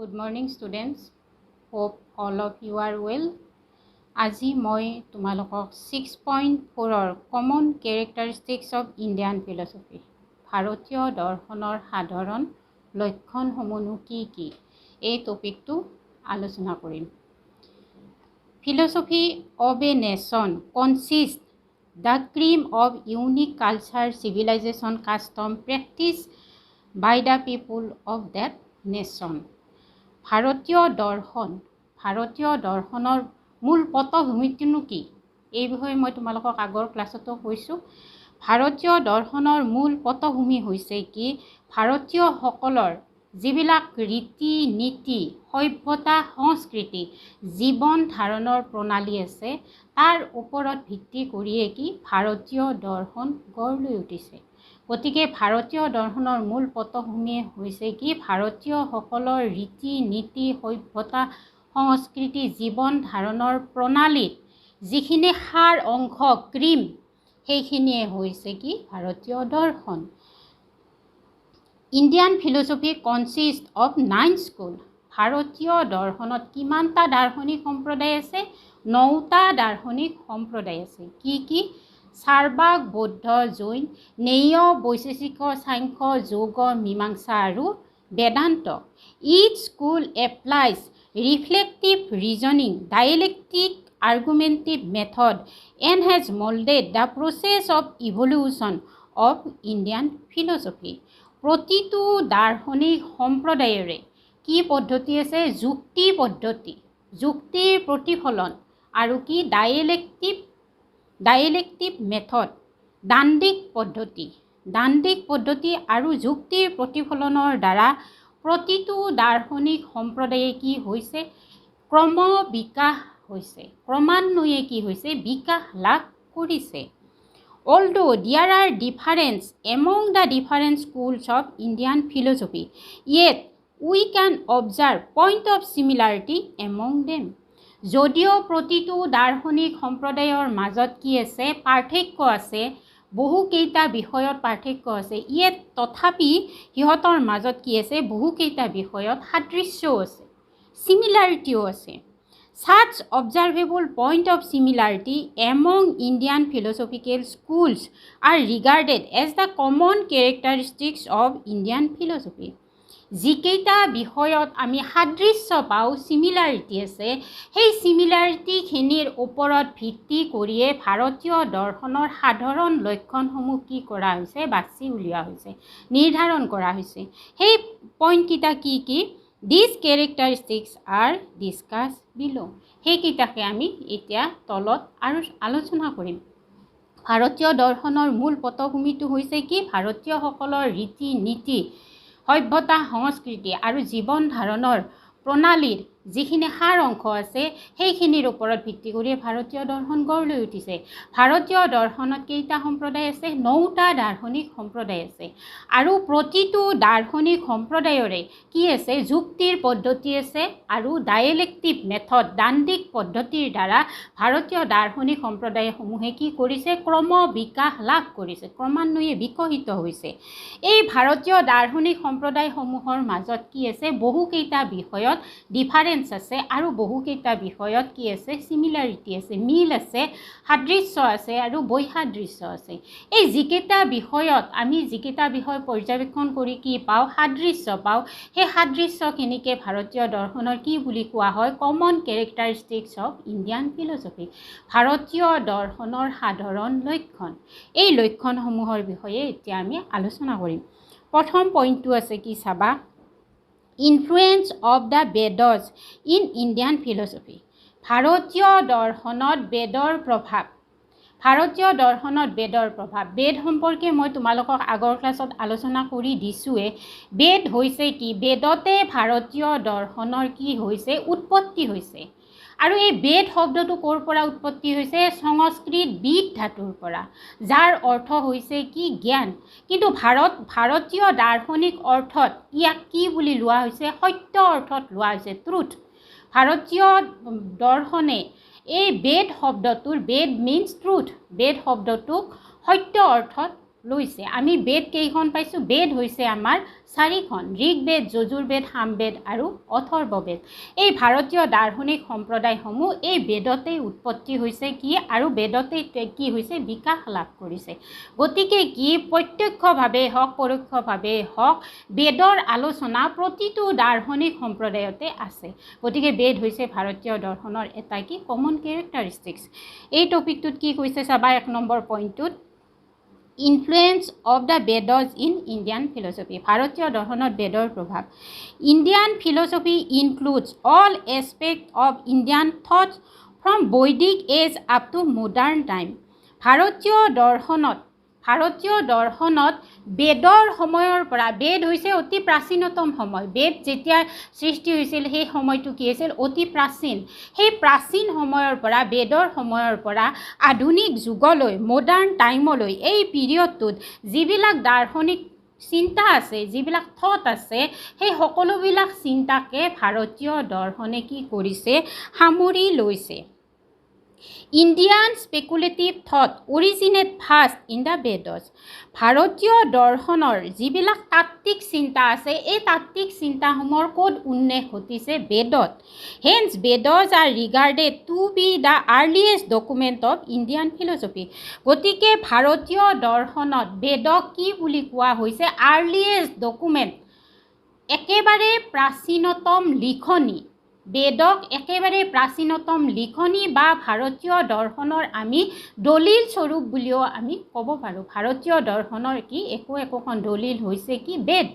Good morning students. Hope all of you are well. আজি মই তোমালোকক 6.4 Common Characteristics of Indian Philosophy ভাৰতীয় দৰ্শনৰ সাধাৰণ লক্ষণসমূহ কি এই টপিকটো আলোচনা কৰিম। Philosophy of a nation consists the cream of unique culture, civilization, custom, practice by the people of that nation. ভাৰতীয় দৰ্শনৰ মূল পটভূমিটো কি এই বিষয়ে মই তোমালোকক আগৰ ক্লাছতো কৈছোঁ। ভাৰতীয় দৰ্শনৰ মূল পটভূমি হৈছে কি ভাৰতীয়সকলৰ যিবিলাক ৰীতি নীতি সভ্যতা সংস্কৃতি জীৱন ধাৰণৰ প্ৰণালী আছে তাৰ ওপৰত ভিত্তি কৰিয়ে কি ভাৰতীয় দৰ্শন গঢ় লৈ উঠিছে। গতিকে ভাৰতীয় দৰ্শনৰ মূল পটভূমি হৈছে কি ভাৰতীয়সকলৰ ৰীতি নীতি সভ্যতা সংস্কৃতি জীৱন ধাৰণৰ প্ৰণালীত যিখিনি সাৰ অংশ ক্ৰীম সেইখিনিয়ে হৈছে কি ভাৰতীয় দৰ্শন। Indian philosophy consist of 9 school. ভাৰতীয় দৰ্শনত কিমানটা দাৰ্শনিক সম্প্ৰদায় আছে? 9টা দাৰ্শনিক সম্প্ৰদায় আছে। কি চাৰ্বাক বৌদ্ধ জৈন নেয় বৈশেষিক সাংখ্য যোগ মীমাংসা আৰু Vedanta. Each school applies reflective reasoning dialectic argumentative method and has moulded the process of evolution of Indian philosophy. প্ৰতিটো দাৰ্শনিক সম্প্ৰদায়ৰে কি পদ্ধতি আছে? যুক্তি পদ্ধতি, যুক্তিৰ প্ৰতিফলন আৰু কি ডাইলেক্টিভ মেথড দাণ্ডিক পদ্ধতি আৰু যুক্তিৰ প্ৰতিফলনৰ দ্বাৰা প্ৰতিটো দাৰ্শনিক সম্প্ৰদায়ে কি হৈছে ক্ৰমান্বয়ে কি হৈছে বিকাশ লাভ কৰিছে। Although there are differences among the different schools of Indian philosophy, yet we can observe point of similarity among them. যদিও প্ৰতিটো দাৰ্শনিক সম্প্ৰদায়ৰ মাজত কি আছে পাৰ্থক্য আছে, বহুকেইটা বিষয়ত পাৰ্থক্য আছে, ইয়াত তথাপি সিহঁতৰ মাজত কি আছে বহুকেইটা বিষয়ত সাদৃশ্যও আছে, সিমিলাৰিটিও আছে। Such observable point of similarity among Indian philosophical schools are regarded as the common characteristics of Indian philosophy. যিকেইটা বিষয়ত আমি সাদৃশ্য পাওঁ সিমিলাৰিটি আছে, সেই সিমিলাৰিটিখিনিৰ ওপৰত ভিত্তি কৰিয়ে ভাৰতীয় দৰ্শনৰ সাধাৰণ লক্ষণসমূহ কি কৰা হৈছে বাছি উলিওৱা হৈছে, নিৰ্ধাৰণ কৰা হৈছে। সেই পইণ্টকেইটা কি These characteristics are discussed below. সেইকেইটাকে আমি এতিয়া তলত আৰু আলোচনা কৰিম। ভাৰতীয় দৰ্শনৰ মূল পটভূমিটো হৈছে কি ভাৰতীয়সকলৰ ৰীতি নীতি সভ্যতা সংস্কৃতি আৰু জীৱন ধাৰণৰ প্ৰণালীৰ যিখিনি সাৰ অংশ আছে সেইখিনিৰ ওপৰত ভিত্তি কৰি ভাৰতীয় দৰ্শন গঢ় লৈ উঠিছে। ভাৰতীয় দৰ্শনত কেইটা সম্প্ৰদায় আছে? 9টা দাৰ্শনিক সম্প্ৰদায় আছে আৰু প্ৰতিটো দাৰ্শনিক সম্প্ৰদায়ৰে কি আছে যুক্তিৰ পদ্ধতি আছে আৰু ডাইলেক্টিভ মেথড দাণ্ডিক পদ্ধতিৰ দ্বাৰা ভাৰতীয় দাৰ্শনিক সম্প্ৰদায়সমূহে কি কৰিছে ক্ৰম বিকাশ লাভ কৰিছে, ক্ৰমান্বয়ে বিকশিত হৈছে। এই ভাৰতীয় দাৰ্শনিক সম্প্ৰদায়সমূহৰ মাজত কি আছে বহুকেইটা বিষয়ত ডিফাৰেন্স আছে আৰু বহুকেইটা বিষয়ত কি আছে সিমিলাৰিটি আছে, মিল আছে, সাদৃশ্য আছে আৰু বৈসাদৃশ্য আছে। এই যিকেইটা বিষয় পৰ্যবেক্ষণ কৰি কি পাওঁ সাদৃশ্য পাওঁ, সেই সাদৃশ্যখিনিকে ভাৰতীয় দৰ্শনৰ কি বুলি কোৱা হয় common characteristics of Indian philosophy, ভাৰতীয় দৰ্শনৰ সাধাৰণ লক্ষণ। এই লক্ষণসমূহৰ বিষয়ে এতিয়া আমি আলোচনা কৰিম। প্ৰথম পইণ্টটো আছে কি চাবা influence of the Vedas in Indian philosophy. ভাৰতীয় দৰ্শনত বেদৰ প্ৰভাৱ বেদ সম্পৰ্কে মই তোমালোকক আগৰ ক্লাছত আলোচনা কৰি দিছোঁৱে। বেদ হৈছে কি বেদতে ভাৰতীয় দৰ্শনৰ কি হৈছে উৎপত্তি হৈছে আৰু এই বেদ শব্দটো ক'ৰ পৰা উৎপত্তি হৈছে সংস্কৃত বিদ ধাতুৰ পৰা, যাৰ অৰ্থ হৈছে কি জ্ঞান। কিন্তু ভাৰতীয় দাৰ্শনিক অৰ্থত ইয়াক কি বুলি লোৱা হৈছে সত্য অৰ্থত লোৱা হৈছে ট্ৰুথ। ভাৰতীয় দৰ্শনে এই বেদ শব্দটোৰ বেদ মিনছ ট্ৰুথ, বেদ শব্দটোক সত্য অৰ্থত লৈছে। আমি বেদ কেইখন পাইছোঁ? বেদ হৈছে আমাৰ 4খন, ঋগ্বেদ, যজুৰ্বেদ, সামবেদ আৰু অথৰ্ববেদ। এই ভাৰতীয় দাৰ্শনিক সম্প্ৰদায়সমূহ এই বেদতেই উৎপত্তি হৈছে কি আৰু বেদতেই কি হৈছে বিকাশ লাভ কৰিছে। গতিকে কি প্ৰত্যক্ষভাৱে হওক পৰোক্ষভাৱে হওক বেদৰ আলোচনা প্ৰতিটো দাৰ্শনিক সম্প্ৰদায়তে আছে। গতিকে বেদ হৈছে ভাৰতীয় দৰ্শনৰ এটা কি কমন কেৰেক্টাৰিষ্টিক্স। এই টপিকটোত কি কৈছে চাবা 1 নম্বৰ পইণ্টটোত, influence of the Vedas in Indian philosophy. ভাৰতীয় দৰ্শনত বেদৰ প্ৰভাৱ। Indian philosophy includes all aspect of Indian thoughts from Vedic age up to modern time. ভাৰতীয় দৰ্শনত বেদৰ সময়ৰ পৰা, বেদ হৈছে অতি প্ৰাচীনতম সময়। বেদ যেতিয়া সৃষ্টি হৈছিল সেই সময়টো কি আছিল? অতি প্ৰাচীন। সেই প্ৰাচীন সময়ৰ পৰা, বেদৰ সময়ৰ পৰা আধুনিক যুগলৈ, মডাৰ্ণ টাইমলৈ, এই পিৰিয়ডটোত যিবিলাক দাৰ্শনিক চিন্তা আছে, যিবিলাক থট আছে, সেই সকলোবিলাক চিন্তাকে ভাৰতীয় দৰ্শনে কি কৰিছে? সামৰি লৈছে। Indian speculative thought originate first in the Vedas. ভাৰতীয় দৰ্শনৰ যিবিলাক তাত্ত্বিক চিন্তা আছে, এই তাত্ত্বিক চিন্তাসমূহৰ ক'ত উন্মেষ ঘটিছে? বেদত। Hence Vedas are regarded to be the earliest document of Indian philosophy. গতিকে ভাৰতীয় দৰ্শনত বেদক কি বুলি কোৱা হৈছে? আৰ্লিয়েষ্ট ডকুমেণ্ট, একেবাৰে প্ৰাচীনতম লিখনি। বেদক একেবাৰে প্ৰাচীনতম লিখনি বা ভাৰতীয় দৰ্শনৰ আমি দলিল স্বৰূপ বুলিও আমি ক'ব পাৰোঁ। ভাৰতীয় দৰ্শনৰ কি একোখন দলিল হৈছে কি? বেদ।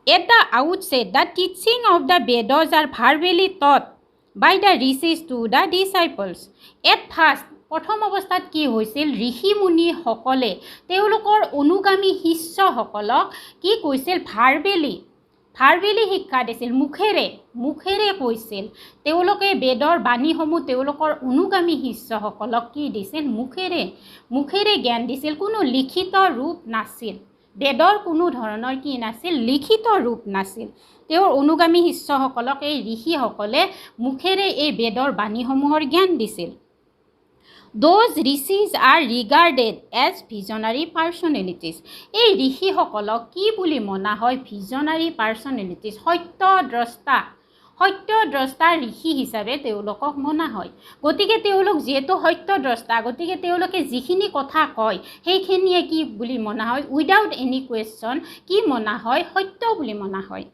At the outset, the teaching of the Vedas are verbally taught by the rishis to the disciples. At first, প্ৰথম অৱস্থাত কি হৈছিল? ঋষি মুনিসকলে তেওঁলোকৰ অনুগামী শিষ্যসকলক কি কৈছিল? ভাৰ্বেলি শিক্ষা দিছিল, মুখেৰে কৈছিল। তেওঁলোকে বেদৰ বাণীসমূহ তেওঁলোকৰ অনুগামী শিষ্যসকলক কি দিছিল? মুখেৰে জ্ঞান দিছিল। কোনো লিখিত ৰূপ নাছিল। বেদৰ কোনো ধৰণৰ কি নাছিল? লিখিত ৰূপ নাছিল। তেওঁৰ অনুগামী শিষ্যসকলক এই ঋষিসকলে মুখেৰে এই বেদৰ বাণীসমূহৰ জ্ঞান দিছিল। Those rishis are regarded as visionary personalities. এই ঋষিসকলক কি বুলি মনা হয়? visionary personalities, সত্যদ্ৰষ্টা ঋষি হিচাপে তেওঁলোকক মনা হয়। গতিকে তেওঁলোক যিহেতু সত্যদ্ৰষ্টা, গতিকে তেওঁলোকে যিখিনি কথা কয় সেইখিনিয়ে কি বুলি মনা হয়? উইদাউট এনি কুৱেশ্যন কি মনা হয়? সত্য বুলি মনা হয়।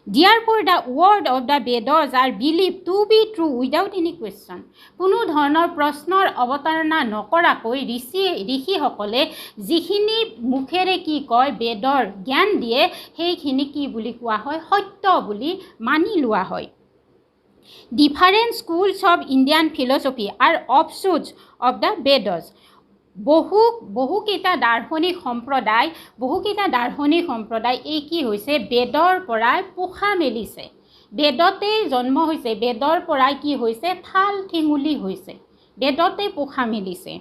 Therefore, the word of the Vedas are believed to be true without any question. কোনো ধৰণৰ প্ৰশ্নৰ অৱতাৰণা নকৰাকৈ ঋষিসকলে যিখিনি মুখেৰে কি কয়? বেদৰ জ্ঞান দিয়ে, সেইখিনি কি বুলি কোৱা হয়? সত্য বুলি মানি লোৱা হয়। Different schools of Indian philosophy are offshoots of the Vedas. বহুকেইটা দাৰ্শনিক সম্প্ৰদায় এই কি হৈছে? বেদৰ পৰাই পোখা মেলিছে, বেদতে জন্ম হৈছে, বেদৰ পৰাই কি হৈছে? ঠাল ঠেঙুলি হৈছে, বেদতে পোখা মেলিছে।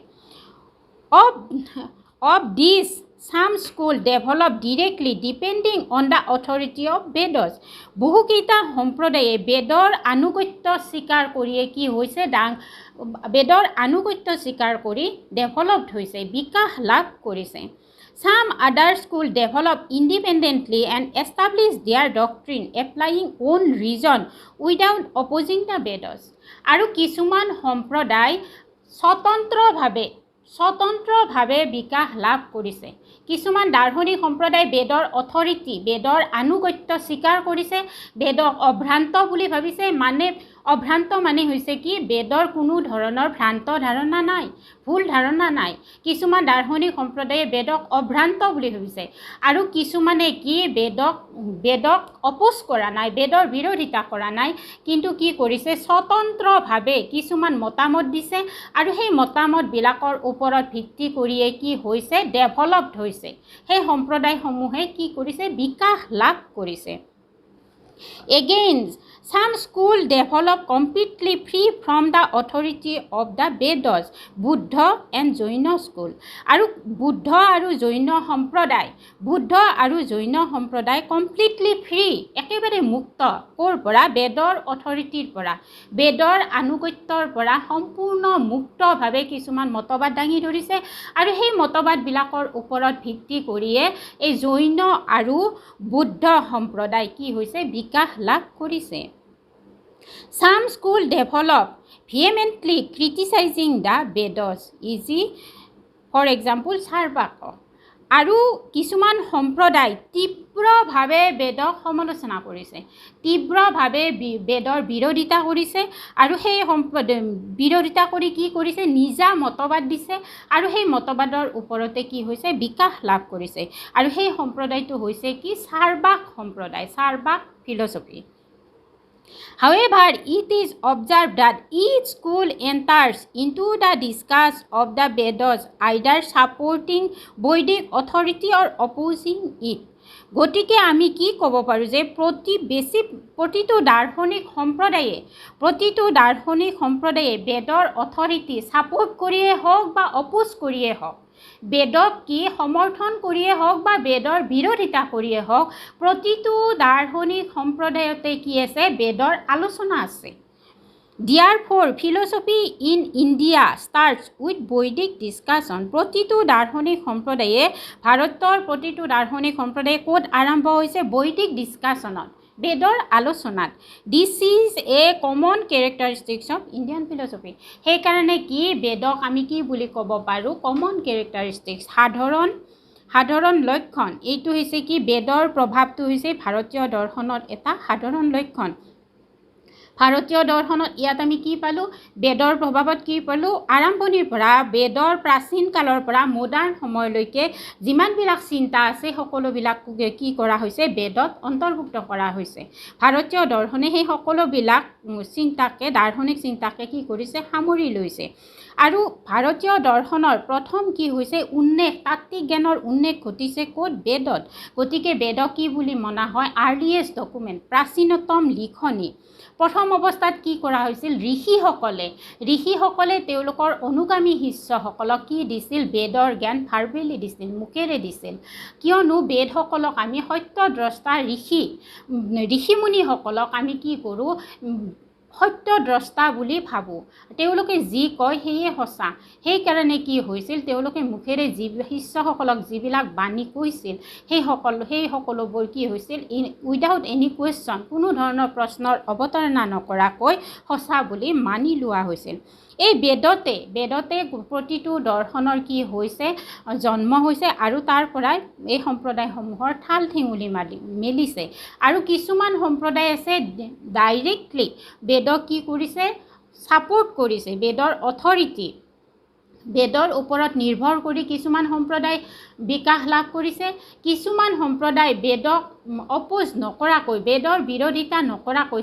Of these, some school develop directly depending on the authority of Vedas. বহুকেইটা সম্প্ৰদায়ে বেদৰ আনুগত্য স্বীকাৰ কৰিয়ে কি হৈছে? বেদৰ আনুগত্য স্বীকাৰ কৰি ডেভেলপড হৈছে, বিকাশ লাভ কৰিছে। Some other school develop independently and establish their doctrine applying own reason without opposing the Vedas. আৰু কিছুমান সম্প্ৰদায় স্বতন্ত্ৰভাৱে বিকাশ লাভ কৰিছে। কিছুমান দাৰ্শনিক সম্প্ৰদায় বেদৰ অথৰিটি, বেদৰ আনুগত্য স্বীকাৰ কৰিছে, বেদক অভ্ৰান্ত বুলি ভাবিছে। অভ্ৰান্ত মানে হৈছে কি? বেদৰ কোনো ধৰণৰ ভ্ৰান্ত ধাৰণা নাই, ভুল ধাৰণা নাই। কিছুমান দাৰ্শনিক সম্প্ৰদায়ে বেদক অভ্ৰান্ত বুলি ভাবিছে আৰু কিছুমানে কি? বেদক অপোজ কৰা নাই, বেদৰ বিৰোধিতা কৰা নাই, কিন্তু কি কৰিছে? স্বতন্ত্ৰভাৱে কিছুমান মতামত দিছে আৰু সেই মতামতবিলাকৰ ওপৰত ভিত্তি কৰিয়ে কি হৈছে? ডেভেলপড হৈছে। সেই সম্প্ৰদায়সমূহে কি কৰিছে? বিকাশ লাভ কৰিছে। Again, some schools develop completely free from the authority of the Vedas, Buddha and Jaina school. আৰু বুদ্ধ আৰু জৈন সম্প্ৰদায় completely free, একেবাৰে মুক্ত ক'ৰ পৰা বেদৰ অথৰিটিৰ পৰা, বেদৰ আনুগত্যৰ পৰা সম্পূৰ্ণ মুক্তভাৱে কিছুমান মতবাদ দাঙি ধৰিছে আৰু সেই মতবাদবিলাকৰ ওপৰত ভিত্তি কৰিয়ে এই জৈন আৰু বুদ্ধ সম্প্ৰদায় কি হৈছে বিকাশ লাভ কৰিছে। Some schools develop vehemently criticizing the Vedas, easy for example Sarvaka, আৰু কিছুমান সম্প্ৰদায় তীব্ৰভাৱে বেদক সমালোচনা কৰিছে, তীব্ৰভাৱে বেদৰ বিৰোধিতা কৰিছে আৰু সেই বিৰোধিতা কৰি কি কৰিছে নিজা মতবাদ দিছে আৰু সেই মতবাদৰ ওপৰতে কি হৈছে বিকাশ লাভ কৰিছে আৰু সেই সম্প্ৰদায়টো হৈছে কি চাৰ্বাক সম্প্ৰদায়, Charvaka philosophy. However, it is observed that each school enters into the discourse of the Vedas either supporting Vedic authority or opposing it. গতিকে আমি কি ক'ব পাৰোঁ যে প্ৰতিটো দাৰ্শনিক সম্প্ৰদায়ে বেদৰ অথৰিটি ছাপোৰ্ট কৰিয়ে হওক বা অপোজ কৰিয়ে হওক, বেদক কি সমৰ্থন কৰিয়ে হওক বা বেদৰ বিৰোধিতা কৰিয়ে হওক, প্ৰতিটো দাৰ্শনিক সম্প্ৰদায়তে কি আছে বেদৰ আলোচনা আছে। Therefore, philosophy in India starts with Vedic discussion. প্ৰতিটো দাৰ্শনিক সম্প্ৰদায়ে ভাৰতৰ প্ৰতিটো দাৰ্শনিক সম্প্ৰদায়ে ক'ত আৰম্ভ হৈছে বৈদিক ডিছকাশ্যনত, বেদৰ আলোচনাত। This is a common characteristics of Indian philosophy. সেইকাৰণে কি বেদক আমি কি বুলি ক'ব পাৰোঁ কমন কেৰেক্টাৰিষ্টিক্স, সাধাৰণ লক্ষণ। এইটো হৈছে কি বেদৰ প্ৰভাৱটো হৈছে ভাৰতীয় দৰ্শনত এটা সাধাৰণ লক্ষণ। ভাৰতীয় দৰ্শনত ইয়াত আমি কি পালোঁ বেদৰ প্ৰভাৱত কি পালোঁ আৰম্ভণিৰ পৰা বেদৰ প্ৰাচীন কালৰ পৰা মডাৰ্ণ সময়লৈকে যিমানবিলাক চিন্তা আছে সকলোবিলাক কি কৰা হৈছে বেদত অন্তৰ্ভুক্ত কৰা হৈছে। ভাৰতীয় দৰ্শনে সেই সকলোবিলাক দাৰ্শনিক চিন্তাকে কি কৰিছে সামৰি লৈছে আৰু ভাৰতীয় দৰ্শনৰ প্ৰথম কি হৈছে তাত্ত্বিক জ্ঞানৰ উন্মেষ ঘটিছে ক'ত বেদত। গতিকে বেদক কি বুলি মনা হয় আৰ্লিয়েষ্ট ডকুমেণ্ট, প্ৰাচীনতম লিখনি। প্ৰথম অৱস্থাত কি কৰা হৈছিল ঋষিসকলে তেওঁলোকৰ অনুগামী শিষ্যসকলক কি দিছিল বেদৰ জ্ঞান ভাৰ্বেলি দিছিল, মুখেৰে দিছিল। কিয়নো বেদসকলক আমি সত্যদ্ৰষ্টা ঋষিমুনিসকলক আমি কি কৰোঁ সত্যদ্ৰষ্টা বুলি ভাবোঁ, তেওঁলোকে যি কয় সেয়ে সঁচা। সেইকাৰণে কি হৈছিল তেওঁলোকে মুখেৰে শিষ্যসকলক যিবিলাক বাণী কৈছিল সেই সকলোবোৰ কি হৈছিল উইদাউট এনি কুৱেশ্যন, কোনো ধৰণৰ প্ৰশ্নৰ অৱতাৰণা নকৰাকৈ সঁচা বুলি মানি লোৱা হৈছিল। এই বেদতে প্ৰতিটো দৰ্শনৰ কি হৈছে জন্ম হৈছে আৰু তাৰ পৰাই এই সম্প্ৰদায়সমূহৰ ঠাল ঠেঙুলি মেলিছে। আৰু কিছুমান সম্প্ৰদায় আছে ডাইৰেক্টলি বেদক কি কৰিছে ছাপোৰ্ট কৰিছে, বেদৰ অথৰিটি বেদৰ ওপৰত নিৰ্ভৰ কৰি কিছুমান সম্প্ৰদায় বিকাশ লাভ কৰিছে। কিছুমান সম্প্ৰদায় বেদক অপোজ নকৰাকৈ বেদৰ বিৰোধিতা নকৰাকৈ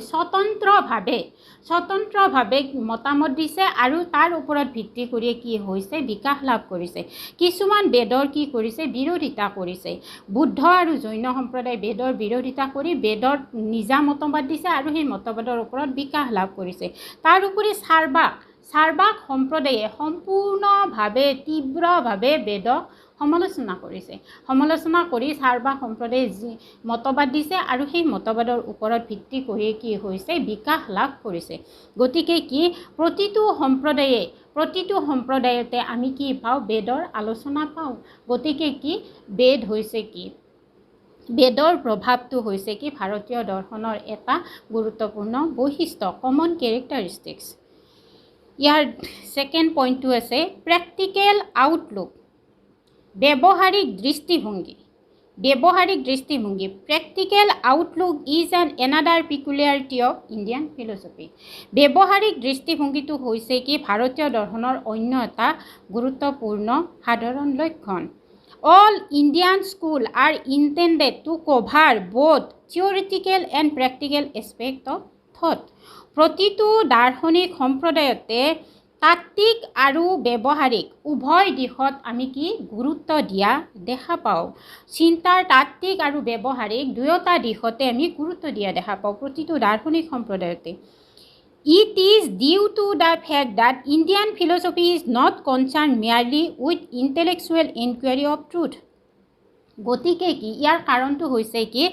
স্বতন্ত্ৰভাৱে মতামত দিছে আৰু তাৰ ওপৰত ভিত্তি কৰি কি হৈছে বিকাশ লাভ কৰিছে। কিছুমান বেদৰ কি কৰিছে বিৰোধিতা কৰিছে। বুদ্ধ আৰু জৈন সম্প্ৰদায় বেদৰ বিৰোধিতা কৰি বেদৰ নিজা মতবাদ দিছে আৰু সেই মতবাদৰ ওপৰত বিকাশ লাভ কৰিছে। তাৰ উপৰি চাৰ্বাক সম্প্ৰদায়ে সম্পূৰ্ণভাৱে তীব্ৰভাৱে বেদক সমালোচনা কৰি চাৰ্বাক সম্প্ৰদায়ে যি মতবাদ দিছে আৰু সেই মতবাদৰ ওপৰত ভিত্তি কৰি কি হৈছে বিকাশ লাভ কৰিছে। গতিকে কি প্ৰতিটো সম্প্ৰদায়তে আমি কি পাওঁ বেদৰ আলোচনা পাওঁ। গতিকে কি বেদ হৈছে কি বেদৰ প্ৰভাৱটো হৈছে কি ভাৰতীয় দৰ্শনৰ এটা গুৰুত্বপূৰ্ণ বৈশিষ্ট্য, কমন কেৰেক্টাৰিষ্টিক্স। ইয়াৰ ছেকেণ্ড পইণ্টটো আছে প্ৰেক্টিকেল আউটলুক, ব্যৱহাৰিক দৃষ্টিভংগী। Practical outlook is another peculiarity of Indian philosophy. ব্যৱহাৰিক দৃষ্টিভংগীটো হৈছে কি ভাৰতীয় দৰ্শনৰ অন্য এটা গুৰুত্বপূৰ্ণ সাধাৰণ লক্ষণ। All Indian schools are intended to cover both theoretical and practical aspects of thought. প্ৰতিটো দাৰ্শনিক সম্প্ৰদায়তে তাত্ত্বিক আৰু ব্যৱহাৰিক উভয় দিশত আমি কি গুৰুত্ব দিয়া দেখা পাওঁ। চিন্তাৰ তাত্ত্বিক আৰু ব্যৱহাৰিক দুয়োটা দিশতে আমি গুৰুত্ব দিয়া দেখা পাওঁ প্ৰতিটো দাৰ্শনিক সম্প্ৰদায়তে। It is due to the fact that Indian philosophy is not concerned merely with intellectual inquiry of truth. গতিকে কি ইয়াৰ কাৰণটো হৈছে কি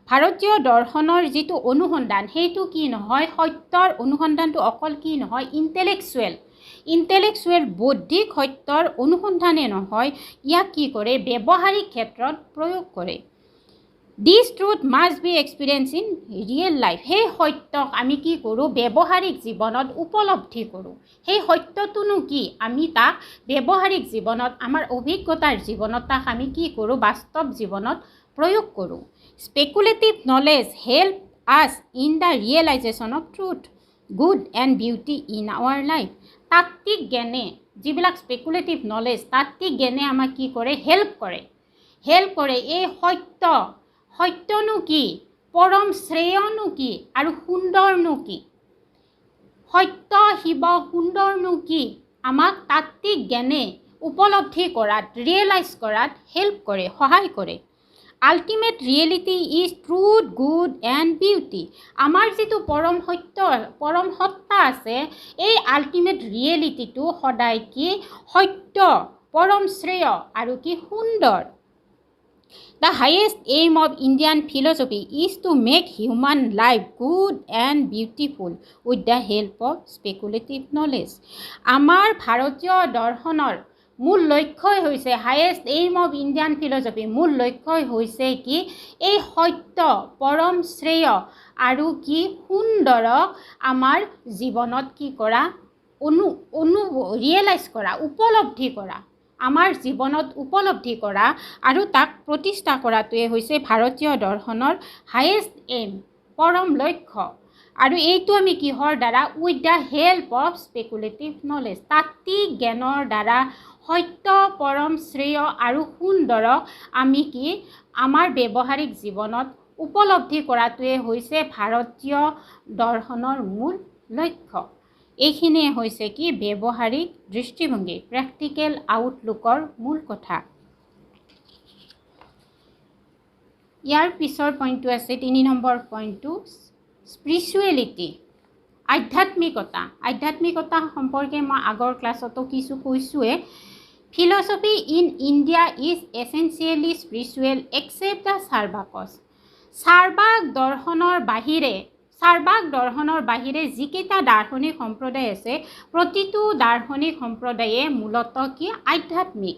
ভাৰতীয় দৰ্শনৰ যিটো অনুসন্ধান সেইটো কি নহয়, সত্যৰ অনুসন্ধানটো অকল কি নহয় ইণ্টেলেকচুৱেল বৌদ্ধিক সত্যৰ অনুসন্ধানে নহয়, ইয়াক কি কৰে ব্যৱহাৰিক ক্ষেত্ৰত প্ৰয়োগ কৰে। This truth must be experienced in real life. সেই সত্যক আমি কি কৰোঁ ব্যৱহাৰিক জীৱনত উপলব্ধি কৰোঁ। সেই সত্যটোনো কি আমি তাক ব্যৱহাৰিক জীৱনত আমাৰ অভিজ্ঞতাৰ জীৱনত তাক আমি কি কৰোঁ বাস্তৱ জীৱনত প্ৰয়োগ কৰোঁ। Speculative knowledge help us in the realization of truth, good and beauty in our life. তাত্ত্বিক জ্ঞানে যিবিলাক স্পেকুলেটিভ নলেজ তাত্ত্বিক জ্ঞানে আমাক কি কৰে হেল্প কৰে এই সত্যনো কি পৰম শ্ৰেয়নো কি আৰু সুন্দৰনো কি সত্য শিৱ সুন্দৰনো কি আমাক তাত্ত্বিক জ্ঞানে উপলব্ধি কৰাত ৰিয়েলাইজ কৰাত হেল্প কৰে সহায় কৰে। Ultimate reality is truth good and beauty. আমাৰ যিটো পৰম সত্তা আছে এই আল্টিমেট ৰিয়েলিটিটো সদায় কি সত্য পৰম শ্ৰেয় আৰু কি সুন্দৰ। The highest aim of Indian philosophy is to make human life good and beautiful with the help of speculative knowledge. আমাৰ ভাৰতীয় দৰ্শনৰ মূল লক্ষ্যই হৈছে highest aim of Indian philosophy মূল লক্ষ্যই হৈছে কি এই সত্য পৰম শ্ৰেয় আৰু কি সুন্দৰক আমাৰ জীৱনত কি কৰা ৰিয়েলাইজ কৰা উপলব্ধি কৰা আমাৰ জীৱনত উপলব্ধি কৰা আৰু তাক প্ৰতিষ্ঠা কৰাটোৱে হৈছে ভাৰতীয় দৰ্শনৰ হায়েষ্ট এইম পৰম লক্ষ্য। আৰু এইটো আমি কিহৰ দ্বাৰা with the help of speculative knowledge তাত্ত্বিক জ্ঞানৰ দ্বাৰা সত্য পৰম শ্ৰেয় আৰু সুন্দৰক আমি কি আমাৰ ব্যৱহাৰিক জীৱনত উপলব্ধি কৰাটোৱে হৈছে ভাৰতীয় দৰ্শনৰ মূল লক্ষ্য। এইখিনিয়ে হৈছে কি ব্যৱহাৰিক দৃষ্টিভংগী প্ৰেক্টিকেল আউটলুকৰ মূল কথা। ইয়াৰ পিছৰ পইণ্টটো আছে 3 নম্বৰ পইণ্টটো স্পিৰিচুৱেলিটি আধ্যাত্মিকতা সম্পৰ্কে মই আগৰ ক্লাছতো কিছু কৈছোঁৱে। Philosophy in India is essentially spiritual except the Charvakas. Charvaka দৰ্শনৰ বাহিৰে যিকেইটা দাৰ্শনিক সম্প্ৰদায় আছে প্ৰতিটো দাৰ্শনিক সম্প্ৰদায়ে মূলতঃ কি আধ্যাত্মিক।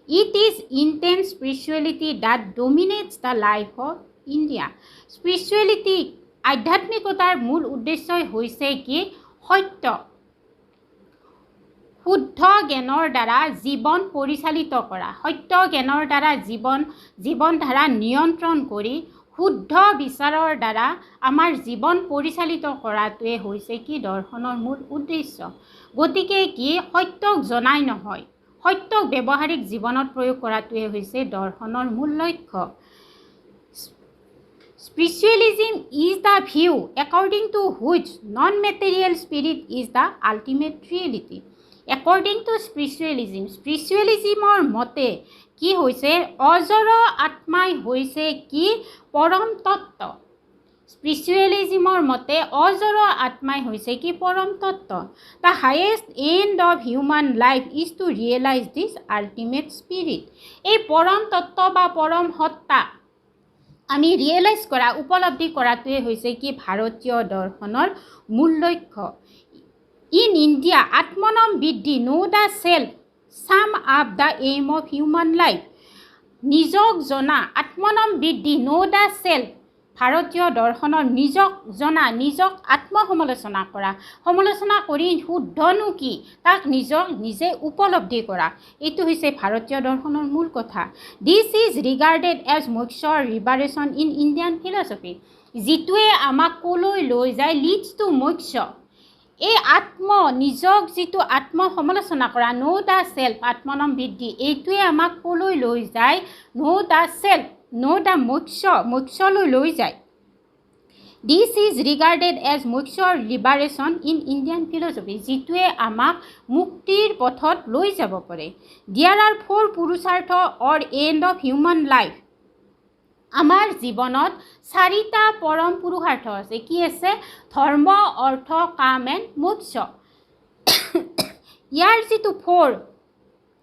It is intense spirituality that dominates the life of India. Spirituality আধ্যাত্মিকতাৰ মূল উদ্দেশ্যই হৈছে কি সত্য শুদ্ধ জ্ঞানৰ দ্বাৰা জীৱন পৰিচালিত কৰা সত্য জ্ঞানৰ দ্বাৰা জীৱন ধাৰা নিয়ন্ত্ৰণ কৰি শুদ্ধ বিচাৰৰ দ্বাৰা আমাৰ জীৱন পৰিচালিত কৰাটোৱে হৈছে কি দৰ্শনৰ মূল উদ্দেশ্য। গতিকে কি সত্যক জনাই নহয় সত্যক ব্যৱহাৰিক জীৱনত প্ৰয়োগ কৰাটোৱে হৈছে দৰ্শনৰ মূল লক্ষ্য। Spiritualism is the view according to which non-material spirit is the ultimate reality. According to spiritualismৰ মতে কি হৈছে অজৰ আত্মাই হৈছে কি পৰম তত্ত্ব। স্পিৰিচুৱেলিজিমৰ মতে অজৰ আত্মাই হৈছে কি পৰম তত্ত্ব। The highest end of human life is to realize this ultimate spirit. এই পৰম তত্ত্ব বা পৰম সত্তা আমি ৰিয়েলাইজ কৰা উপলব্ধি কৰাটোৱে হৈছে কি ভাৰতীয় দৰ্শনৰ মূল লক্ষ্য। ইন ইণ্ডিয়া আত্মনম বৃদ্ধি নো দ্য সেল্ফ চাম up the aim of human life. নিজক জনা আত্মনম বৃদ্ধি নো দ্য সেল্ফ ভাৰতীয় দৰ্শনৰ নিজক জনা নিজক আত্মসমালোচনা কৰা সমালোচনা কৰি শুদ্ধনো কি তাক নিজে উপলব্ধি কৰা এইটো হৈছে ভাৰতীয় দৰ্শনৰ মূল কথা। দিছ ইজ ৰিগাৰ্ডেড এজ মোক্ষৰ লিবাৰেশ্যন ইন ইণ্ডিয়ান ফিলচফি যিটোৱে আমাক ক'লৈ লৈ যায় লিডছ টু মোক্ষ। এই নিজক যিটো আত্মসমালোচনা কৰা নো দ্য সেল্ফ আত্মনম বৃদ্ধি এইটোৱে আমাক ক'লৈ লৈ যায় know the self know the মোক্ষলৈ লৈ যায়। This is regarded as moksha liberation in Indian philosophy, যিটোৱে আমাক মুক্তিৰ পথত লৈ যাব পাৰে। There are 4 পুৰুষাৰ্থ or end of human life. আমাৰ জীৱনত 4টা পৰম পুৰুষাৰ্থ আছে। কি আছে? ধৰ্ম, অৰ্থ, কাম এণ্ড মোক্ষ। ইয়াৰ যিটো 4,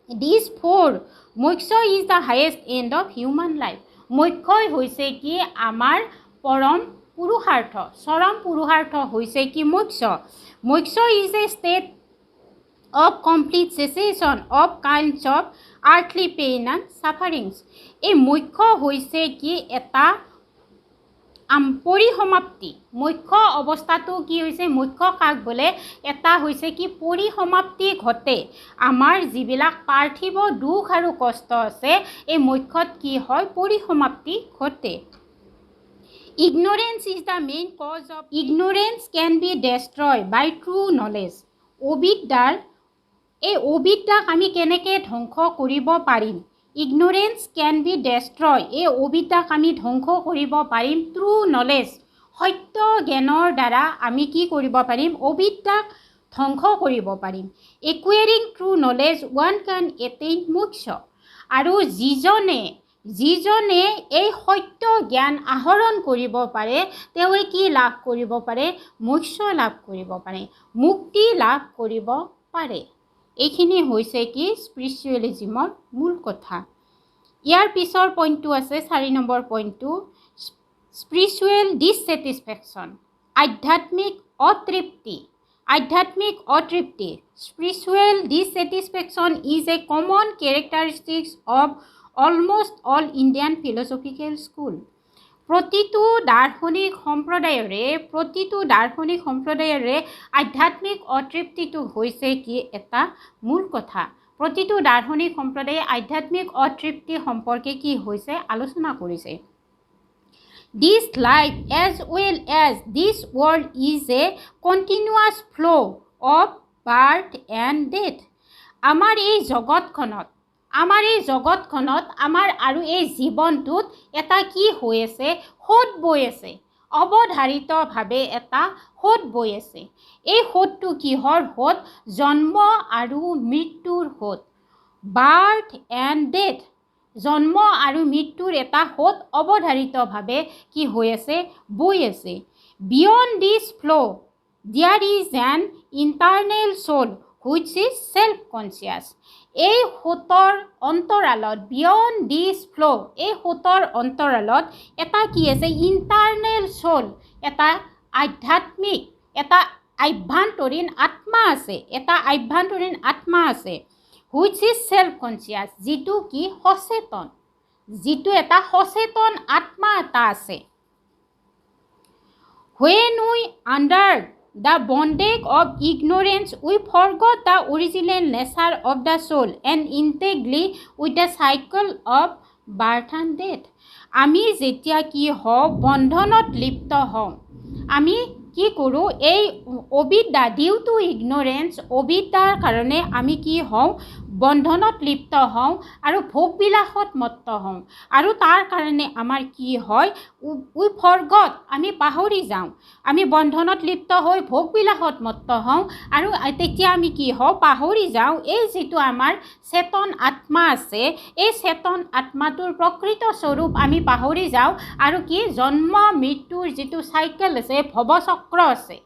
these 4, moksha is the highest end of human life. মোক্ষই হৈছে কি আমাৰ পৰম পুৰুষাৰ্থ, চৰম পুৰুষাৰ্থ হৈছে কি মোক্ষ। মোক্ষ is a state of complete cessation of kinds of earthly pain and sufferings. এই মোক্ষ হৈছে কি এটা পৰিসমাপ্তি। মোক্ষ অৱস্থাটো কি হৈছে? মোক্ষ কাক বোলে? এটা হৈছে কি পৰিসমাপ্তি ঘটে। আমাৰ যিবিলাক পাৰ্থিৱ দুখ আৰু কষ্ট আছে, এই মোক্ষত কি হয়? পৰিসমাপ্তি ঘটে। Ignorance is the main cause of ignorance can be destroyed by true knowledge. এই অবিদ্যাক আমি কেনেকৈ ধ্বংস কৰিব পাৰিম? Ignorance can be destroyed. এই অবিদ্যাক আমি ধ্বংস কৰিব পাৰিম through knowledge. সত্য জ্ঞানৰ দ্বাৰা আমি কি কৰিব পাৰিম? অবিদ্যাক ধ্বংস কৰিব পাৰিম। Acquiring true knowledge one can attain moksha. আৰু যিজনে এই সত্য জ্ঞান আহৰণ কৰিব পাৰে, তেওঁৱে কি লাভ কৰিব পাৰে? মোক্ষ লাভ কৰিব পাৰে, মুক্তি লাভ কৰিব পাৰে। এইখিনি হৈছে কি স্পিৰিচুৱেলিজিমৰ মূল কথা। ইয়াৰ পিছৰ পইণ্টটো আছে 4 নম্বৰ পইণ্টটো, স্পিৰিচুৱেল ডিছছেটিছফেকশ্যন, আধ্যাত্মিক অতৃপ্তি। Spiritual dissatisfaction is a common characteristic of almost all Indian philosophical school. প্ৰতিটো দাৰ্শনিক সম্প্ৰদায়ৰে আধ্যাত্মিক অতৃপ্তিটো হৈছে কি এটা মূল কথা। প্ৰতিটো দাৰ্শনিক সম্প্ৰদায়ে আধ্যাত্মিক অতৃপ্তি সম্পৰ্কে কি হৈছে? আলোচনা কৰিছে। This life as well as this world is a continuous flow of birth and death. আমাৰ এই জগতখনত আমাৰ আৰু এই জীৱনটোত এটা কি হৈ আছে? সোঁত বৈ আছে। অৱধাৰিতভাৱে এটা সোঁত বৈ আছে। এই সোঁতটো কিহৰ সোঁত? জন্ম আৰু মৃত্যুৰ সোঁত। বাৰ্থ এণ্ড ডেথ, জন্ম আৰু মৃত্যুৰ এটা সোঁত অৱধাৰিতভাৱে কি হৈ আছে? বৈ আছে। Beyond this flow' there is an internal soul which is self conscious. এই সোঁতৰ অন্তৰালত, বিয়ণ্ড দিছ ফ্ল', এই সোঁতৰ অন্তৰালত এটা কি আছে? ইণ্টাৰনেল চ'ল, এটা আধ্যাত্মিক, এটা আভ্যন্তৰীণ আত্মা আছে। হুইচ ইজ চেল্ফ কনচিয়াছ, যিটো কি সচেতন, যিটো এটা সচেতন আত্মা এটা আছে। When we under the bondage of ignorance, we forgot the original nature of the soul and entangle with the cycle of birth and death. আমি যেতিয়া কি হওঁ? বন্ধনত লিপ্ত হওঁ। আমি কি কৰোঁ? এই অবিদ্যা, ডিউ টু ইগনৰেঞ্চ, অবিদ্যাৰ কাৰণে আমি কি হওঁ? বন্ধনত লিপ্ত হওঁ আৰু ভোগবিলাসত মত্ত হওঁ। আৰু তাৰ কাৰণে আমাৰ কি হয়? উই ফৰগট, আমি পাহৰি যাওঁ। আমি বন্ধনত লিপ্ত হৈ ভোগবিলাসত মত্ত হওঁ আৰু তেতিয়া আমি কি হওঁ? পাহৰি যাওঁ এই যিটো আমাৰ চেতন আত্মা আছে, এই চেতন আত্মাটোৰ প্ৰকৃত স্বৰূপ আমি পাহৰি যাওঁ। আৰু কি? জন্ম মৃত্যুৰ যিটো চাইকেল আছে, ভৱচক্ৰ আছে,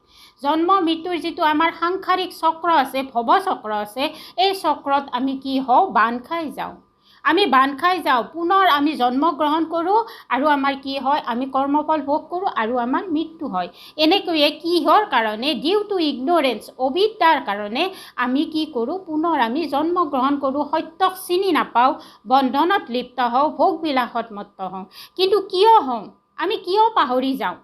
জন্ম মৃত্যুৰ যিটো আমাৰ সাংসাৰিক চক্ৰ আছে, ভৱচক্ৰ আছে, এই চক্ৰত আমি কি হওঁ? বান্ধ খাই যাওঁ। পুনৰ আমি জন্মগ্ৰহণ কৰোঁ আৰু আমাৰ কি হয়? আমি কৰ্মফল ভোগ কৰোঁ আৰু আমাৰ মৃত্যু হয়। এনেকৈয়ে কিহৰ কাৰণে? ডিউ টু ইগনৰেঞ্চ, অবিদ্যাৰ কাৰণে আমি কি কৰোঁ? পুনৰ আমি জন্মগ্ৰহণ কৰোঁ, সত্যক চিনি নাপাওঁ, বন্ধনত লিপ্ত হওঁ, ভোগবিলাসত মত্ত হওঁ। কিন্তু কিয় হওঁ? আমি কিয় পাহৰি যাওঁ?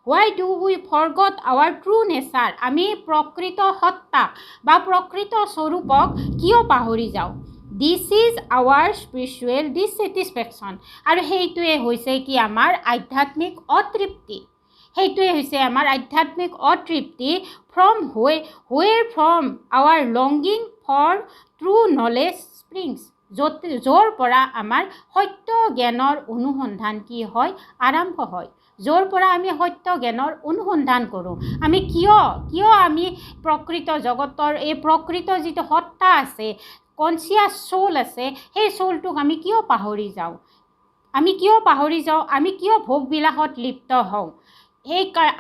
Why do we forget our true nature? আমি প্ৰকৃত সত্তাক বা প্ৰকৃত স্বৰূপক কিয় পাহৰি যাওঁ? This is our spiritual dissatisfaction. আৰু সেইটোৱে হৈছে কি? আমাৰ আধ্যাত্মিক অতৃপ্তি। where from our longing for true knowledge springs. য'ৰ পৰা আমাৰ সত্য জ্ঞানৰ অনুসন্ধান কি হয়? আৰম্ভ হয়। য'ৰ পৰা আমি সত্য জ্ঞানৰ অনুসন্ধান কৰোঁ। আমি কিয় আমি প্ৰকৃত জগতৰ এই প্ৰকৃত যিটো সত্তা আছে, কনচিয়াছ চ'ল আছে, সেই চ'লটোক আমি কিয় পাহৰি যাওঁ? আমি কিয় ভোগবিলাসত লিপ্ত হওঁ?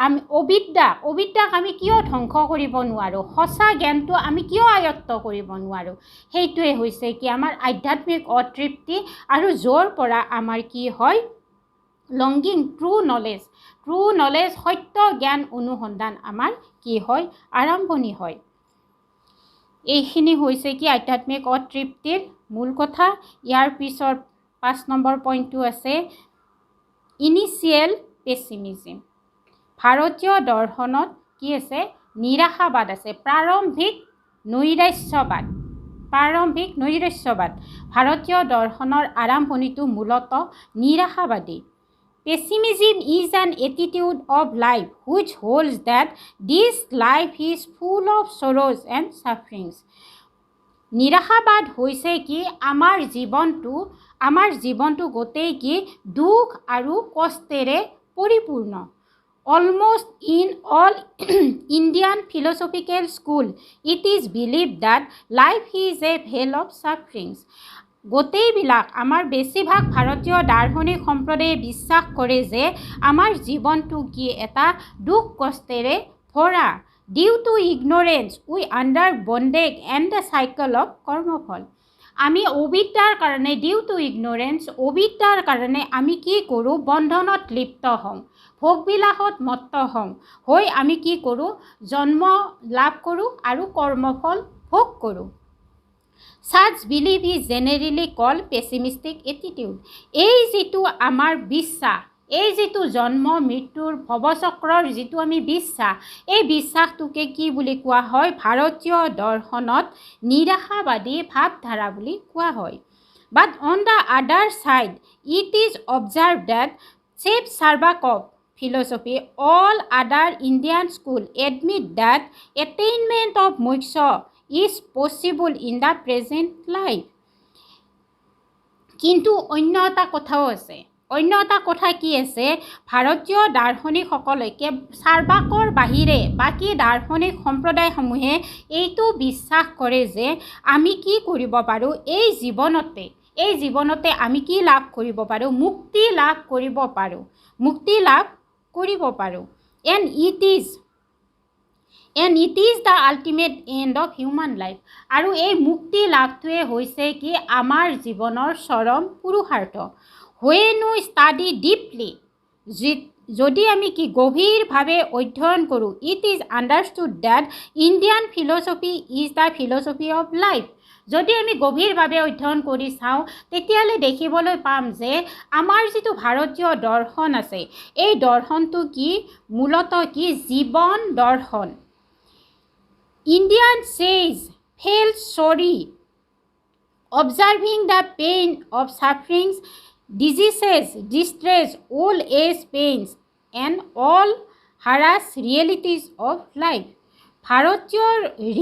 আমি অবিদ্যাক আমি কিয় ধ্বংস কৰিব নোৱাৰোঁ? সঁচা জ্ঞানটো আমি কিয় আয়ত্ত কৰিব নোৱাৰোঁ? সেইটোৱে হৈছে কি আমাৰ আধ্যাত্মিক অতৃপ্তি, আৰু য'ৰ পৰা আমাৰ কি হয় লংগিং ট্ৰু নলেজ সত্য জ্ঞান অনুসন্ধান আমাৰ কি হয় আৰম্ভণি হয়। এইখিনি হৈছে কি আধ্যাত্মিক অতৃপ্তিৰ মূল কথা। ইয়াৰ পিছৰ 5 নম্বৰ পইণ্টটো আছে ইনিচিয়েল পেচিমিজিম। ভাৰতীয় দৰ্শনত কি আছে? নিৰাশাবাদ আছে, প্ৰাৰম্ভিক নৈৰাশ্যবাদ। ভাৰতীয় দৰ্শনৰ আৰম্ভণিটো মূলতঃ নিৰাশাবাদী। Pessimism is an attitude of life which holds that this life is full of sorrows and sufferings. নিৰাশাবাদ হৈছে কি আমাৰ জীৱনটো গোটেই কি দুখ আৰু কষ্টেৰে পৰিপূৰ্ণ। Almost in all Indian philosophical school, it is believed that life is a vale of sufferings. গোটেইবিলাক আমাৰ বেছিভাগ ভাৰতীয় দাৰ্শনিক সম্প্ৰদায়ে বিশ্বাস কৰে যে আমাৰ জীৱনটো কি এটা দুখ কষ্টেৰে ভৰা। Due to ignorance we under bondage and the cycle of কৰ্মফল। আমি অবিদ্যাৰ কাৰণে আমি কি কৰোঁ? বন্ধনত লিপ্ত হওঁ, ভোগবিলাসত মত্ত হওঁ, হৈ আমি কি কৰোঁ? জন্ম লাভ কৰোঁ আৰু কৰ্মফল ভোগ কৰোঁ। Such belief is generally called pessimistic attitude. এই যিটো আমাৰ বিশ্বাস, এই যিটো জন্ম মৃত্যুৰ ভৱচক্ৰৰ যিটো আমি বিশ্বাস, এই বিশ্বাসটোকে কি বুলি কোৱা হয়? ভাৰতীয় দৰ্শনত নিৰাশাবাদী ভাৱধাৰা বুলি কোৱা হয়। But on the other side, it is observed that save Sarvakov philosophy, all other Indian schools admit that attainment of moksha is possible in the present life. কিন্তু অন্য এটা কথাও আছে। অন্য এটা কথা কি আছে? ভাৰতীয় দাৰ্শনিকসকলে চাৰ্বাকৰ বাহিৰে বাকী দাৰ্শনিক সম্প্ৰদায়সমূহে এইটো বিশ্বাস কৰে যে আমি কি কৰিব পাৰোঁ? এই জীৱনতে আমি কি লাভ কৰিব পাৰোঁ? মুক্তি লাভ কৰিব পাৰোঁ। And it is the ultimate end of human life. আৰু এই মুক্তি লাভটোৱে হৈছে কি আমাৰ জীৱনৰ চৰম পুৰুষাৰ্থ। When we study deeply, যদি আমি কি গভীৰভাৱে অধ্যয়ন কৰোঁ, it is understood that Indian philosophy is the philosophy of life. যদি আমি গভীৰভাৱে অধ্যয়ন কৰি চাওঁ তেতিয়াহ'লে দেখিবলৈ পাম যে আমাৰ যিটো ভাৰতীয় দৰ্শন আছে, এই দৰ্শনটো কি মূলতঃ কি জীৱন দৰ্শন। Indian says felt sorry, observing the pain of sufferings, diseases, distress, old age pains, and all harass realities of life. ভাৰতীয়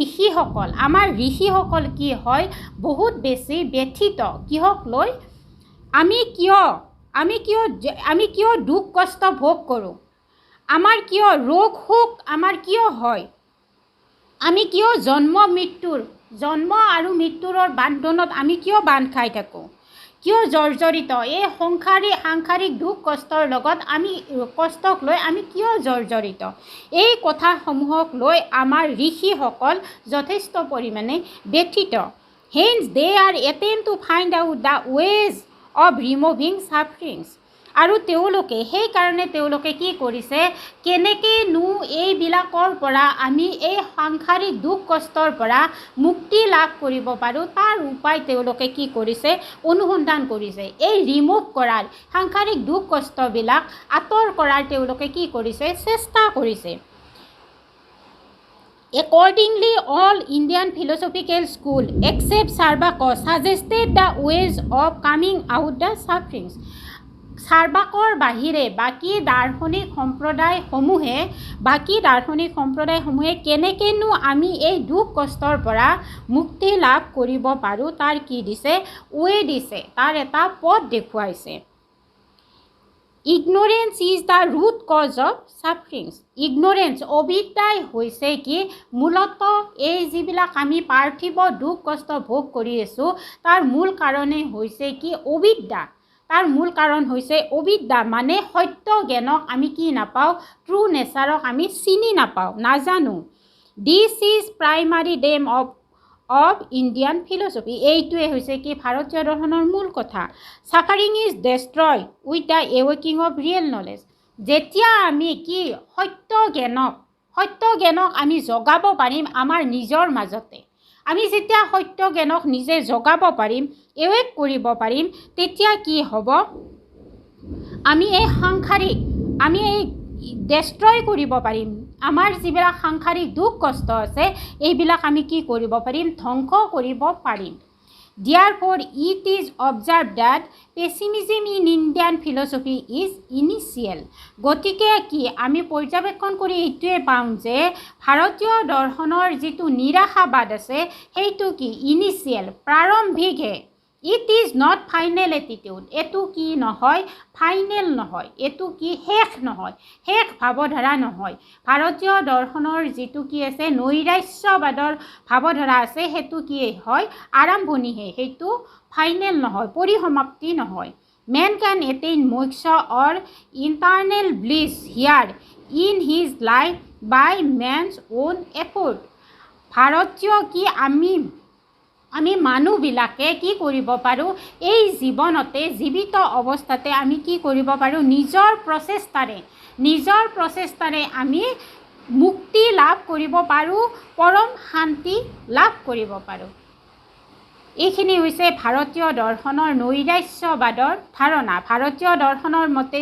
ঋষিসকল, আমাৰ ঋষিসকল কি হয়? বহুত বেছি ব্যথিত কিহক লৈ? আমি কিয় দুখ কষ্ট ভোগ কৰোঁ? আমাৰ কিয় ৰোগ শোক আমাৰ কিয় হয়? আমি কিয় জন্ম আৰু মৃত্যুৰ বান্ধনত আমি কিয় বান্ধ খাই থাকোঁ? কিয় জৰ্জৰিত? এই সাংসাৰিক দুখ কষ্টৰ লগত কষ্টক লৈ আমি কিয় জৰ্জৰিত? এই কথাসমূহক লৈ আমাৰ ঋষিসকল যথেষ্ট পৰিমাণে ব্যথিত। Hence they are attempt to find out the ways of removing sufferings. আৰু সেইকাৰণে তেওঁলোকে কি কৰিছে? কেনেকৈনো এইবিলাকৰ পৰা আমি এই সাংসাৰিক দুখ কষ্টৰ পৰা মুক্তি লাভ কৰিব পাৰোঁ তাৰ উপায় তেওঁলোকে কি কৰিছে? অনুসন্ধান কৰিছে। এই ৰিমুভ কৰাৰ, সাংসাৰিক দুখ কষ্টবিলাক আঁতৰ কৰাৰ তেওঁলোকে কি কৰিছে? চেষ্টা কৰিছে। Accordingly, all Indian philosophical schools except Sarvakos suggested the ways of coming out the sufferings. চাৰ্বাকৰ বাহিৰে বাকী দাৰ্শনিক সম্প্ৰদায়সমূহে কেনেকৈনো আমি এই দুখ কষ্টৰ পৰা মুক্তি লাভ কৰিব পাৰোঁ তাৰ কি দিছে? ৱে দিছে, তাৰ এটা পথ দেখুৱাইছে। Ignorance is the root cause of sufferings. Ignorance অবিদ্যাই হৈছে কি মূলতঃ এই যিবিলাক আমি পাৰ্থিৱ দুখ কষ্ট ভোগ কৰি আছোঁ তাৰ মূল কাৰণেই হৈছে কি অবিদ্যা। তাৰ মূল কাৰণ হৈছে অবিদ্যা, মানে সত্য জ্ঞানক আমি কি নাপাওঁ, ট্ৰু নেচাৰক আমি চিনি নাপাওঁ, নাজানো। This is primary dam of Indian philosophy. এইটোৱে হৈছে কি ভাৰতীয় দৰ্শনৰ মূল কথা। Suffering is destroy with the এৱেকিং অফ ৰিয়েল নলেজ। যেতিয়া আমি কি সত্য জ্ঞানক আমি জগাব পাৰিম আমাৰ নিজৰ মাজতে, আমি যেতিয়া সত্য জ্ঞানক নিজে জগাব পাৰিম, এৱেক কৰিব পাৰিম, তেতিয়া কি হ'ব, আমি এই ডেষ্ট্ৰয় কৰিব পাৰিম। আমাৰ যিবিলাক সাংসাৰিক দুখ কষ্ট আছে এইবিলাক আমি কি কৰিব পাৰিম, ধ্বংস কৰিব পাৰিম। Therefore, it is observed that pessimism in Indian philosophy is initial. গতিকে কি আমি পৰ্যবেক্ষণ কৰি এইটোৱে পাওঁ যে ভাৰতীয় দৰ্শনৰ যিটো নিৰাশাবাদ আছে সেইটো কি ইনিচিয়েল, প্ৰাৰম্ভিকহে। It is not final attitude. এইটো কি নহয়, ফাইনেল নহয়, এইটো কি শেষ নহয়, শেষ ভাৱধাৰা নহয়। ভাৰতীয় দৰ্শনৰ যিটো কি আছে নৈৰাশ্যবাদৰ ভাৱধাৰা আছে সেইটো কি হয়, আৰম্ভণিহে, সেইটো ফাইনেল নহয়, পৰিসমাপ্তি নহয়। Man can attain moksha or internal bliss here in his life by means own effort. ভাৰতীয় কি আমি মানুহবিলাকে কি কৰিব পাৰোঁ, এই জীৱনতে জীৱিত অৱস্থাতে আমি কি কৰিব পাৰোঁ, নিজৰ প্ৰচেষ্টাৰে আমি মুক্তি লাভ কৰিব পাৰোঁ, পৰম শান্তি লাভ কৰিব পাৰোঁ। এইখিনি হৈছে ভাৰতীয় দৰ্শনৰ নৈৰাশ্যবাদৰ ধাৰণা। ভাৰতীয় দৰ্শনৰ মতে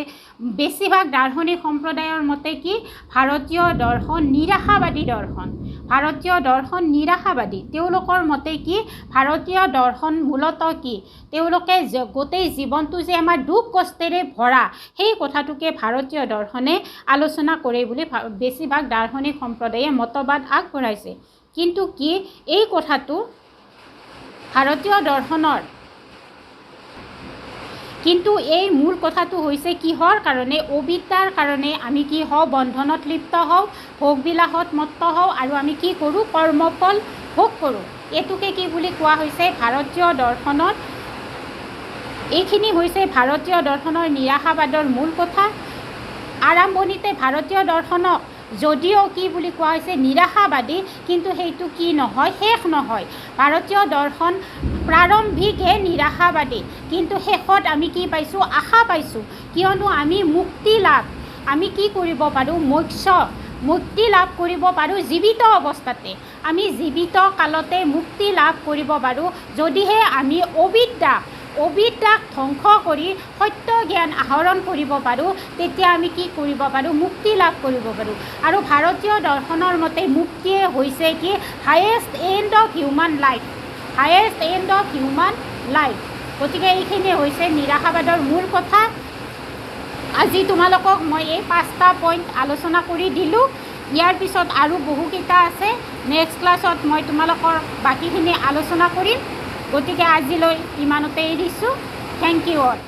বেছিভাগ দাৰ্শনিক সম্প্ৰদায়ৰ মতে কি ভাৰতীয় দৰ্শন নিৰাশাবাদী দৰ্শন। ভাৰতীয় দৰ্শন নিৰাশাবাদী। তেওঁলোকৰ মতে কি ভাৰতীয় দৰ্শন মূলতঃ কি তেওঁলোকে গোটেই জীৱনটো যে আমাৰ দুখ কষ্টেৰে ভৰা সেই কথাটোকে ভাৰতীয় দৰ্শনে আলোচনা কৰে বুলি বেছিভাগ দাৰ্শনিক সম্প্ৰদায়ে মতবাদ আগবঢ়াইছে। কিন্তু কি এই কথাটো ভাৰতীয় দৰ্শনৰ কিন্তু এই মূল কথাটো হৈছে কিহৰ কাৰণে, অবিদ্যাৰ কাৰণে আমি কি হওঁ, বন্ধনত লিপ্ত হওঁ, ভোগবিলাসত মত্ত হওঁ আৰু আমি কি কৰোঁ, কৰ্মফল ভোগ কৰোঁ। এইটোকে কি বুলি কোৱা হৈছে ভাৰতীয় দৰ্শনৰ। এইখিনি হৈছে ভাৰতীয় দৰ্শনৰ নিৰাশাবাদৰ মূল কথা। আৰম্ভণিতে ভাৰতীয় দৰ্শনক যদিও কি বুলি কোৱা হৈছে নিৰাশাবাদী, কিন্তু সেইটো কি নহয়, শেষ নহয়। ভাৰতীয় দৰ্শন প্ৰাৰম্ভিকহে নিৰাশাবাদী, কিন্তু শেষত আমি কি পাইছোঁ, আশা পাইছোঁ। কিয়নো আমি কি কৰিব পাৰোঁ, মুক্তি লাভ কৰিব পাৰোঁ জীৱিত অৱস্থাতে। আমি জীৱিত কালতে মুক্তি লাভ কৰিব পাৰোঁ যদিহে আমি অবিদ্যাক ধ্বংস কৰি সত্য জ্ঞান আহৰণ কৰিব পাৰোঁ, তেতিয়া আমি কি কৰিব পাৰোঁ, মুক্তি লাভ কৰিব পাৰোঁ। আৰু ভাৰতীয় দৰ্শনৰ মতে মুক্তিয়ে হৈছে কি highest and of human life. গতিকে এইখিনি হৈছে নিৰাশাবাদৰ মূল কথা। আজি তোমালোকক মই এই 5টা পইণ্ট আলোচনা কৰি দিলোঁ। ইয়াৰ পিছত আৰু বহুকেইটা আছে, নেক্সট ক্লাছত মই তোমালোকৰ বাকীখিনি আলোচনা কৰিম। গতিকে আজিলৈ ইমানতে এৰিছোঁ। Thank U all.